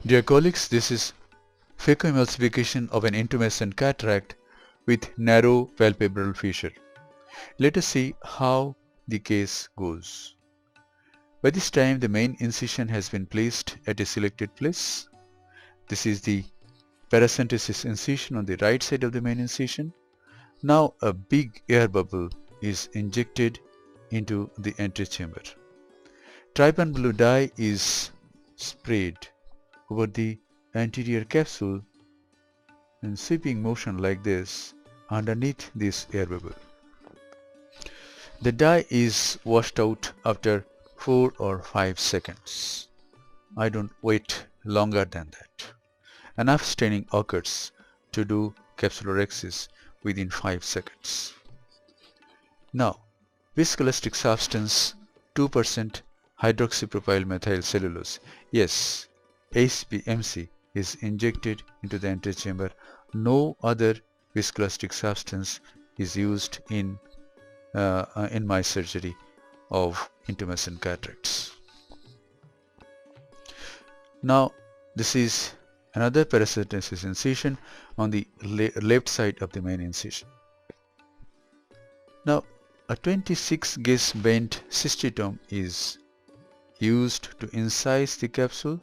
Dear colleagues, this is phacoemulsification of an intumescent cataract with narrow palpebral fissure. Let us see how the case goes. By this time the main incision has been placed at a selected place. This is the paracentesis incision on the right side of the main incision. Now a big air bubble is injected into the antechamber. Trypan blue dye is sprayed over the anterior capsule in sweeping motion like this underneath this air bubble. The dye is washed out after 4 or 5 seconds. I don't wait longer than that. Enough staining occurs to do capsulorhexis within 5 seconds. Now, viscoelastic substance 2% hydroxypropyl methyl cellulose. Yes, HPMC is injected into the antechamber. No other viscoelastic substance is used in my surgery of intumescent cataracts. Now this is another paracentesis incision on the left side of the main incision. Now a 26 gauge bent cystitome is used to incise the capsule.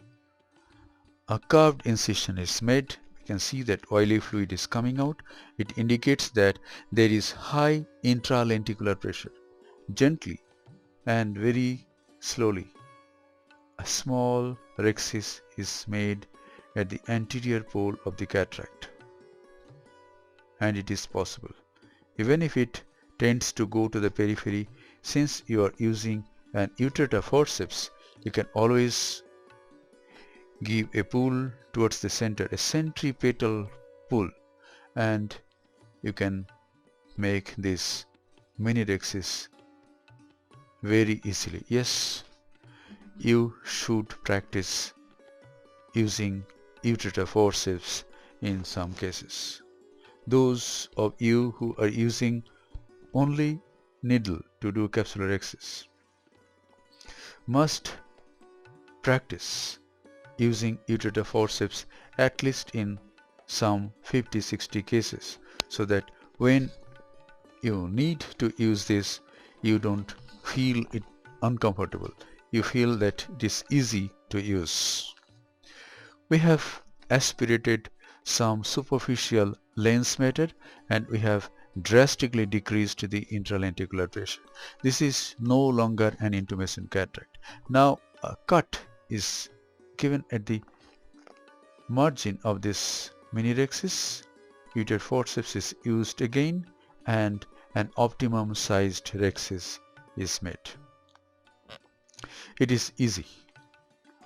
A curved incision is made. You can see that oily fluid is coming out. It indicates that there is high intralenticular pressure. Gently and very slowly a small rhexis is made at the anterior pole of the cataract, and it is possible. Even if it tends to go to the periphery, since you are using an ureter forceps, you can always give a pull towards the center, a centripetal pull, and you can make this mini rhexis very easily. Yes, you should practice using ureter forceps in some cases. Those of you who are using only needle to do capsulorhexis must practice using ureter forceps at least in some 50-60 cases, so that when you need to use this, you don't feel it uncomfortable. You feel that it is easy to use. We have aspirated some superficial lens matter, and we have drastically decreased the intralenticular pressure. This is no longer an intumescent cataract. Now a cut is given at the margin of this mini rhexis. Ureter forceps is used again, and an optimum sized rhexis is made. It is easy.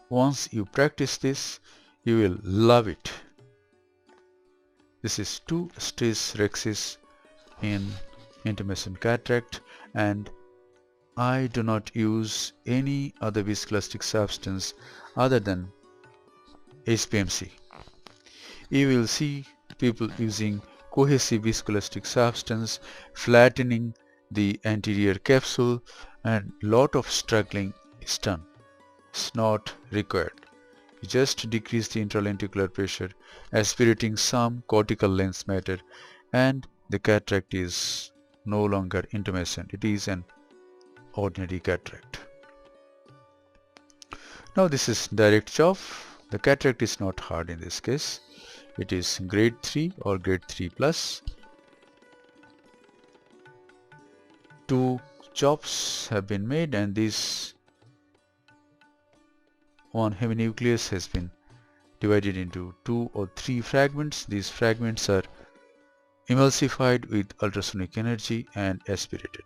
Once you practice this, you will love it. This is 2-stage rhexis in intumescent cataract, and I do not use any other viscoelastic substance other than HPMC. You will see people using cohesive viscoelastic substance, flattening the anterior capsule, and lot of struggling is done. It's not required. You just decrease the intralenticular pressure, aspirating some cortical lens matter, and the cataract is no longer intumescent. It is an ordinary cataract. Now this is direct chop. The cataract is not hard in this case. It is grade 3 or grade 3 plus. 2 chops have been made, and this one heminucleus has been divided into 2 or 3 fragments. These fragments are emulsified with ultrasonic energy and aspirated.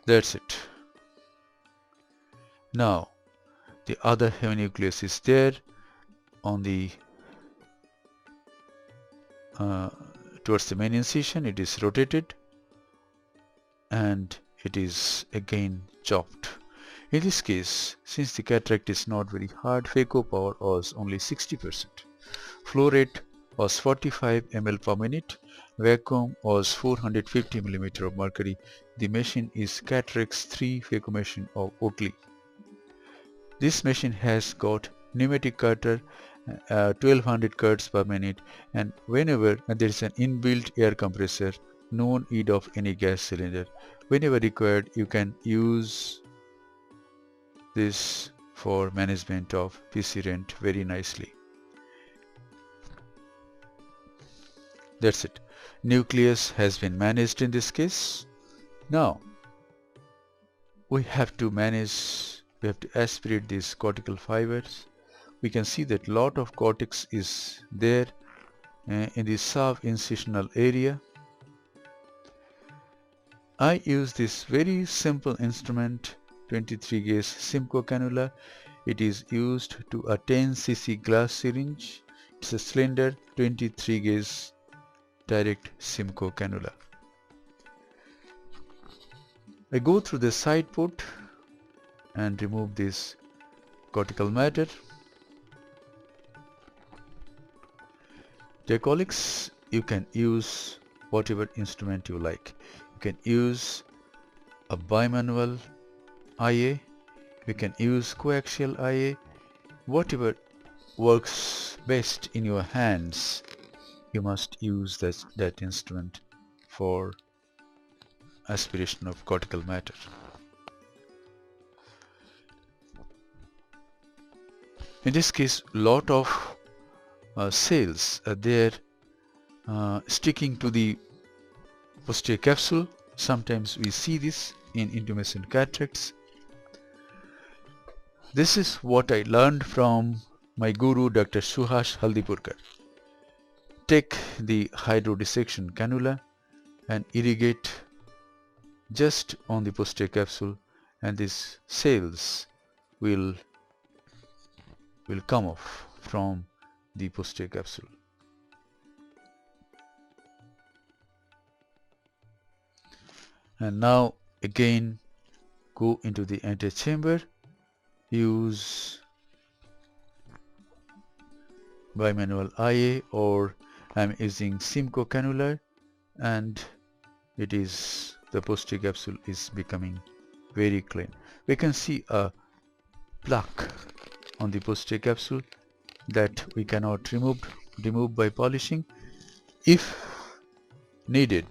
That's it. Now the other heminucleus is there on the towards the main incision. It is rotated and it is again chopped. In this case, since the cataract is not very hard, phaco power was only 60%. Flow rate was 45 ml per minute. Vacuum was 450 mm of mercury. The machine is Cataracts 3 phaco machine of Oakley. This machine has got pneumatic cutter, 1200 cuts per minute, and whenever there is an inbuilt air compressor, no need of any gas cylinder. Whenever required, you can use this for management of PC rent very nicely. That's it. Nucleus has been managed in this case. Now we have to aspirate these cortical fibers. We can see that lot of cortex is there in the sub-incisional area. I use this very simple instrument, 23 gauge Simcoe cannula. It is used to a 10 cc glass syringe. It's a slender 23 gauge direct Simcoe cannula. I go through the side port and remove this cortical matter. Dear colleagues, you can use whatever instrument you like. You can use a bimanual IA, you can use coaxial IA, whatever works best in your hands, you must use that instrument for aspiration of cortical matter. In this case, lot of cells are there sticking to the posterior capsule. Sometimes we see this in intumescent cataracts. This is what I learned from my guru Dr. Suhas Haldipurkar. Take the hydrodissection cannula and irrigate just on the posterior capsule, and these cells will come off from the posterior capsule. And now again go into the antechamber, use bimanual IA, or I'm using Simcoe cannula, and it is the posterior capsule is becoming very clean. We can see a plaque on the posterior capsule that we cannot remove by polishing. If needed,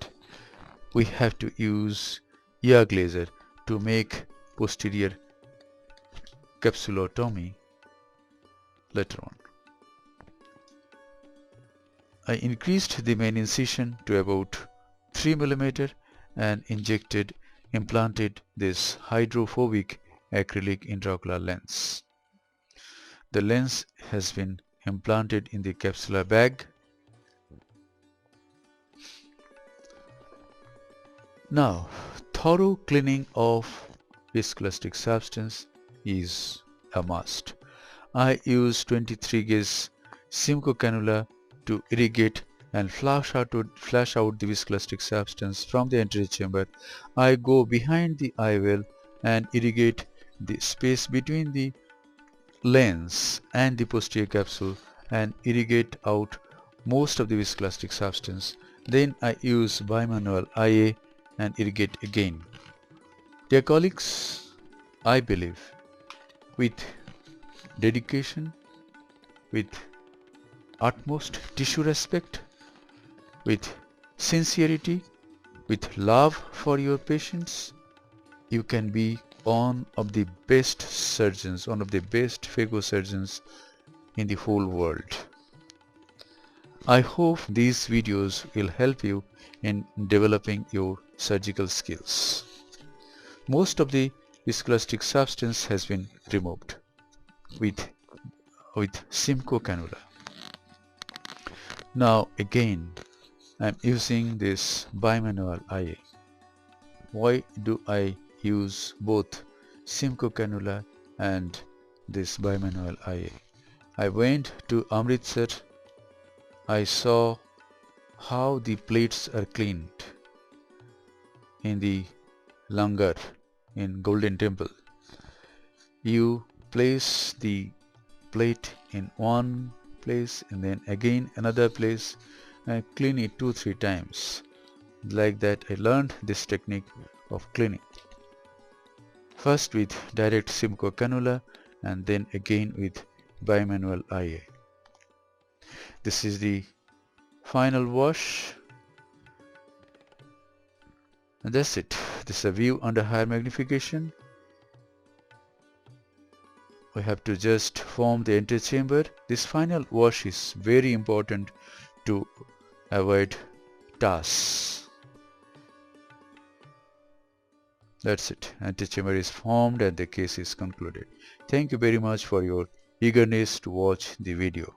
we have to use ear glazer to make posterior capsulotomy later on. I increased the main incision to about 3 mm and implanted this hydrophobic acrylic intraocular lens. The lens has been implanted in the capsular bag. Now, thorough cleaning of viscoelastic substance is a must. I use 23 gauge Simcoe cannula to irrigate and flush out the viscoelastic substance from the anterior chamber. I go behind the eye well and irrigate the space between the lens and the posterior capsule and irrigate out most of the viscoelastic substance. Then I use bimanual IA and irrigate again. Dear colleagues, I believe with dedication, with utmost tissue respect, with sincerity, with love for your patients, you can be one of the best surgeons, one of the best phaco surgeons in the whole world. I hope these videos will help you in developing your surgical skills. Most of the viscoelastic substance has been removed with Simcoe cannula. Now again I am using this bimanual IA. Why do I use both Simcoe cannula and this bimanual IA? I went to Amritsar. I saw how the plates are cleaned in the langar in Golden Temple. You place the plate in one place and then again another place and clean it 2-3 times. Like that I learned this technique of cleaning. First with direct Simcoe cannula and then again with bimanual IA. This is the final wash, and that's it. This is a view under higher magnification. We have to just form the antechamber. This final wash is very important to avoid TAS. That's it. Antechamber is formed and the case is concluded. Thank you very much for your eagerness to watch the video.